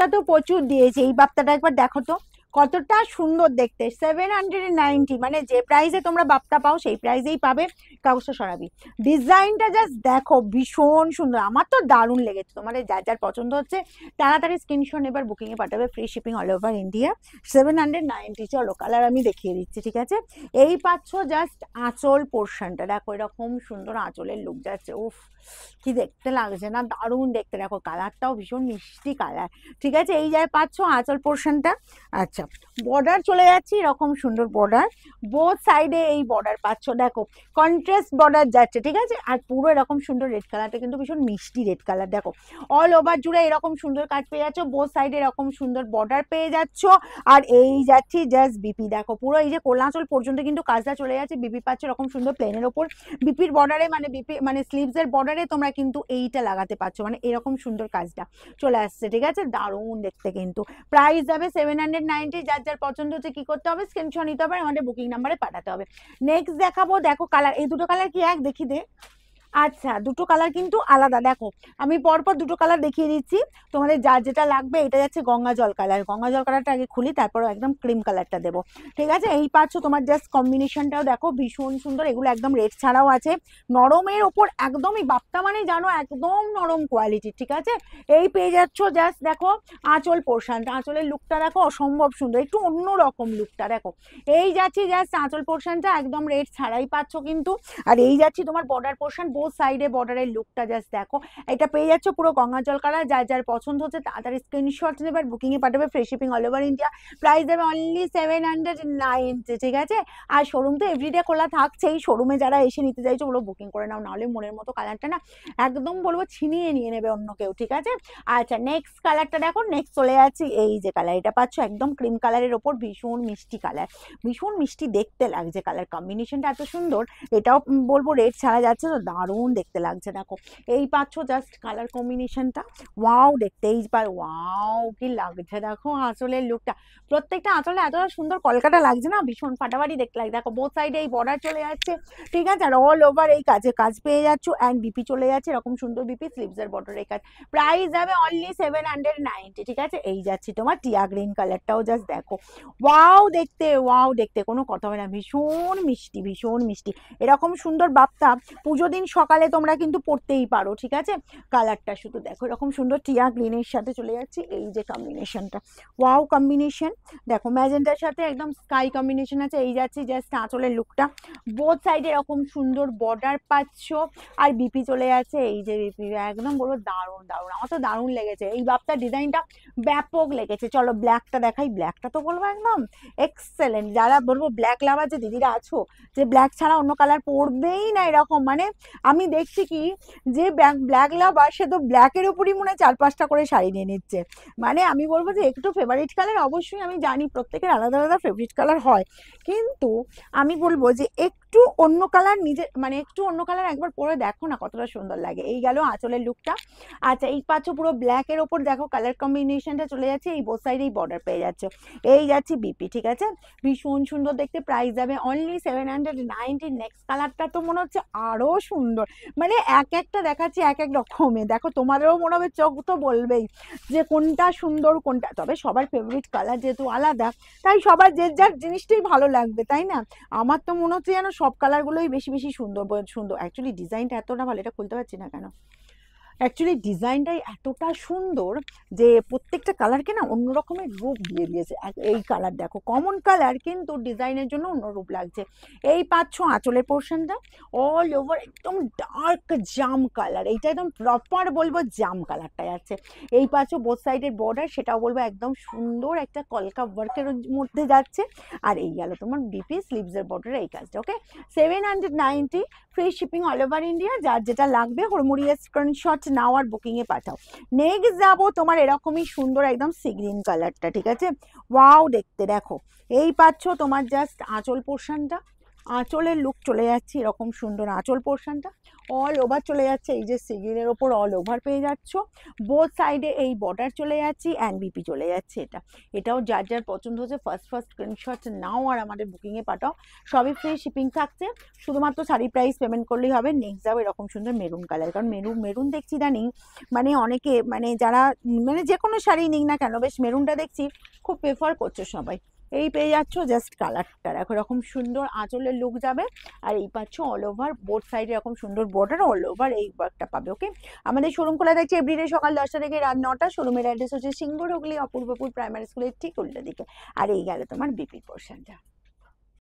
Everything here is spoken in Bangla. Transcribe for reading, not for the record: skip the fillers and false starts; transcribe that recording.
বাপ্তা তো প্রচুর দিয়েছে, এই বাপ্তাটা একবার দেখো তো কতটা সুন্দর দেখতে। 790, মানে যে প্রাইসে তোমরা বাপ্তা পাও সেই প্রাইসেই পাবে। কাগজটা সরাবি, ডিজাইনটা জাস্ট দেখো ভীষণ সুন্দর, আমার তো দারুণ লেগেছে। তোমাদের যার যার পছন্দ হচ্ছে তাড়াতাড়ি স্ক্রিনশট এবার বুকিং এ পাঠাবে, free shipping all over India. 790। চলো কালার আমি দেখিয়ে দিচ্ছি, ঠিক আছে। এই পাচ্ছ জাস্ট আঁচল পোর্শনটা দেখো, এরকম সুন্দর আঁচলের লুক যাচ্ছে। উফ কি দেখতে লাগছে না, দারুণ দেখতে। দেখো কালারটাও ভীষণ মিষ্টি কালার, ঠিক আছে। এই যায় পাচ্ছ আঁচল পোর্শনটা। আচ্ছা, বর্ডার চলে যাচ্ছে এরকম সুন্দর বর্ডার, বোথ সাইডে এই বর্ডার পাচ্ছ, দেখো কন্ট্রাস্ট বর্ডার যাচ্ছে, ঠিক আছে। আর পুরো এরকম সুন্দর রেড কালারটা কিন্তু ভীষণ মিষ্টি রেড কালার, দেখো অল ওভার জুড়ে এরকম সুন্দর কাজ পেয়ে যাচ্ছ, বোথ সাইডে এরকম সুন্দর বর্ডার পেয়ে যাচ্ছ। আর এই যাচ্ছি জাস্ট বিপি, দেখো পুরো এই যে কোলাঁচল পর্যন্ত কিন্তু কাজটা চলে যাচ্ছে, বিপি পাচ্ছ এরকম সুন্দর প্লেনের ওপর। বিপির বর্ডারে মানে বিপি মানে স্লিভস এর বর্ডারে তোমরা কিন্তু এইটা লাগাতে পারছো, মানে এরকম সুন্দর কাজটা চলে আসছে, ঠিক আছে। দারুণ দেখতে কিন্তু। প্রাইস যাবে 790। যার যার পছন্দ হচ্ছে কি করতে হবে, স্ক্রিনশট নিতে হবে, আমাদের বুকিং নাম্বারে পাঠাতে হবে। নেক্সট দেখাবো, দেখো কালার, এই দুটো কালার কি এক দেখি দে। আচ্ছা, দুটো কালার কিন্তু আলাদা, দেখো আমি পরপর দুটো কালার দেখিয়ে দিচ্ছি তোমাদের যার যেটা লাগবে। এটা যাচ্ছে গঙ্গা জল কালার, গঙ্গা জল কালারটা আগে খুলি, তারপর একদম ক্রিম কালারটা দেবো, ঠিক আছে। এই পাচ্ছ তোমার জাস্ট কম্বিনেশনটাও দেখো ভীষণ সুন্দর, এগুলো একদম রেড ছাড়াও আছে, নরমের ওপর একদমই বাপ্তা মানে জানো একদম নরম কোয়ালিটি, ঠিক আছে। এই পেয়ে যাচ্ছ জাস্ট দেখো আঁচল পোর্শনটা, আঁচলের লুকটা দেখো অসম্ভব সুন্দর, একটু অন্যরকম লুকটা দেখো। এই যাচ্ছি জাস্ট আঁচল পোর্শনটা একদম রেড ছাড়াই পাচ্ছ কিন্তু। আর এই যাচ্ছি তোমার বর্ডার পোর্শন, বোথ সাইডে বর্ডারের লুকটা জাস্ট দেখো। এটা পেয়ে যাচ্ছ পুরো গঙ্গা জল কালার। যার যার পছন্দ হচ্ছে তাড়াতাড়ি স্ক্রিনশট নেবে, বুকিং এ পাঠাবে, free shipping all over India. Price দেবে অনলি 790, ঠিক আছে। আর শোরুম তো এভরিডে খোলা থাকছেই, শোরুমে যারা এসে নিতে চাইছো বলো বুকিং করে নাও, নাহলে মনের মতো কালারটা না একদম বলবো ছিনিয়ে নিয়ে নেবে অন্য কেউ, ঠিক আছে। আচ্ছা নেক্সট কালারটা দেখো, নেক্সট চলে যাচ্ছি এই যে কালার, এটা পাচ্ছ একদম ক্রিম কালারের ওপর, ভীষণ মিষ্টি কালার, ভীষণ মিষ্টি দেখতে লাগছে, কালার কম্বিনেশনটা এত সুন্দর। এটাও বলবো রেড ছাড়া যাচ্ছে তো দারুণ দেখতে লাগছে, দেখো এই পাচ্ছ জাস্ট কালার কম্বিনেশনটা, ওয়াও দেখতে এইবার ওয়াও কি লাগছে, দেখো আঁচলের লুকটা, প্রত্যেকটা আঁচলে এতটা সুন্দর কলকাটা লাগছে না, ভীষণ ফাটাফাটি দেখতে লাগছে। দেখো বোথ সাইডে এই বর্ডার চলে যাচ্ছে, ঠিক আছে। আর অল ওভার এই কাজে কাজ পেয়ে যাচ্ছ, অ্যান্ড বিপি চলে যাচ্ছে এরকম সুন্দর বিপি, স্লিভস এর বর্ডার এই কাজ। প্রাইস যাবে অনলি 790, ঠিক আছে। এই যাচ্ছি তোমার টিয়া গ্রিন কালারটাও জাস্ট দেখো ওয়াও দেখতে, ওয়াও দেখতে কোনো কথা হবে না, ভীষণ মিষ্টি, ভীষণ মিষ্টি। এরকম সুন্দর বাপ্তা পুজো দিন সকালে তোমরা কিন্তু পড়তেই পারো, ঠিক আছে। কালারটা শুধু দেখো এরকম সুন্দর টিয়া গ্রিনের সাথে চলে যাচ্ছি, এই যে কম্বিনেশনটা ওয়াও কম্বিনেশন, দেখো ম্যাজেন্টার সাথে একদম স্কাই কম্বিনেশন আছে। এই যাচ্ছি জাস্ট আঁচলের লুকটা, বোথ সাইডে এরকম সুন্দর বর্ডার পাচ্ছ। আর বিপি চলে যাচ্ছে এই যে বিপি, একদম বলবো দারুণ দারুণ, আমার তো দারুণ লেগেছে এই বাপ্তার ডিজাইনটা, ব্যাপক লেগেছে। চলো ব্ল্যাকটা দেখাই, ব্ল্যাকটা তো বলবো একদম এক্সেলেন্ট। যারা বলবো ব্ল্যাক লাভার যে দিদিরা আছো, যে ব্ল্যাক ছাড়া অন্য কালার পরবেই না এরকম, মানে আমি দেখছি কি যে ব্ল্যাক লাভার সে তো ব্ল্যাকের উপরই মনে হয় 4-5টা করে শাড়ি নিয়ে নিচ্ছে। মানে আমি বলবো যে একটু ফেভারিট কালার, অবশ্যই আমি জানি প্রত্যেকের আলাদা আলাদা ফেভারিট কালার হয়, কিন্তু আমি বলবো যে একটু অন্য কালার নিজে মানে একটু অন্য কালার একবার পরে দেখো না কতটা সুন্দর লাগে। এই গেল আঁচলের লুকটা। আচ্ছা এই পাচ্ছ পুরো ব্ল্যাকের ওপর দেখো কালার কম্বিনেশনটা চলে যাচ্ছে, এই বোথ সাইডে এই বর্ডার পেয়ে যাচ্ছে। এই যাচ্ছে বিপি, ঠিক আছে, ভীষণ সুন্দর দেখতে। প্রাইস যাবে অনলি 790। নেক্সট কালারটা তো মনে হচ্ছে আরো সুন্দর, মানে এক একটা দেখাচ্ছি এক এক রকমের, দেখো তোমাদেরও মনে হবে চোখ তো বলবেই যে কোনটা সুন্দর কোনটা, তবে সবার ফেভারিট কালার যেহেতু আলাদা তাই সবার যে যার জিনিসটাই ভালো লাগবে, তাই না। আমার তো মনে হচ্ছে যেন সব কালারগুলোই বেশি বেশি সুন্দর সুন্দর। অ্যাকচুয়ালি ডিজাইনটা এতটা ভালো, এটা খুলতে পারছি না কেন, অ্যাকচুয়ালি ডিজাইনটাই এতটা সুন্দর যে প্রত্যেকটা কালারকে না অন্য রকমের রূপ দিয়ে দিয়েছে। এই কালার দেখো কমন কালার কিন্তু ডিজাইনের জন্য অন্য রূপ লাগছে। এই পাচ্ছ আঁচলের পোর্শনটা অল ওভার একদম ডার্ক জাম কালার, এইটা একদম প্রপার বলবো জাম কালারটা যাচ্ছে। এই পাচ্ছ বোথ সাইডের বর্ডার, সেটাও বলবো একদম সুন্দর একটা কলকা ওয়ার্কের মধ্যে যাচ্ছে। আর এই গেল তোমার বিপি স্লিভসের বর্ডার এই কাজটা, ওকে। 790, free shipping all over India. যার যেটা লাগবে হুড়মুড়িয়ে স্ক্রিনশট নাও আর বুকিং এ পাঠাও। নেক্সট যাবো তোমার এরকমই সুন্দর একদম সি গ্রিন কালারটা, ঠিক আছে, ওয়াও দেখতে দেখো। এই পাচ্ছ তোমার জাস্ট আঁচল পোর্শনটা, আঁচলের লুক চলে যাচ্ছে এরকম সুন্দর আঁচল পোর্শনটা, অল ওভার চলে যাচ্ছে, এই যে সিগিনের ওপর অল ওভার পেয়ে যাচ্ছ, বোথ সাইডে এই বর্ডার চলে যাচ্ছে অ্যান্ড বিপি চলে যাচ্ছে। এটাও যার যার পছন্দ হচ্ছে ফার্স্ট স্ক্রিনশট নাও আর আমাদের বুকিংয়ে পাঠাও, সবই ফ্রি শিপিং থাকছে, শুধুমাত্র শাড়ি প্রাইস পেমেন্ট করলেই হবে। নেক্সট যাও এরকম সুন্দর মেরুন কালার, কারণ মেরুন দেখছি জানি মানে অনেকে মানে যারা মানে যে কোনো শাড়ি নিক না কেন বেশ মেরুনটা দেখছি খুব প্রেফার করছে সবাই। এই পেয়ে যাচ্ছ জাস্ট কালারটা দেখো, এরকম সুন্দর আঁচলের লুক যাবে, আর এই পাচ্ছ অল ওভার বোথ সাইডে এরকম সুন্দর বর্ডার, অল ওভার এই ওয়ার্কটা পাবে। ওকে, আমাদের শোরুম খোলা থাকছে এভরিডে সকাল 10টা থেকে রাত 9টা। শোরুমের অ্যাড্রেস হচ্ছে সিংহ হুগলি অপূর্বপুর প্রাইমারি স্কুলের ঠিক উল্টো দিকে। আর এই গেল তোমার বিপি পোর্শনটা।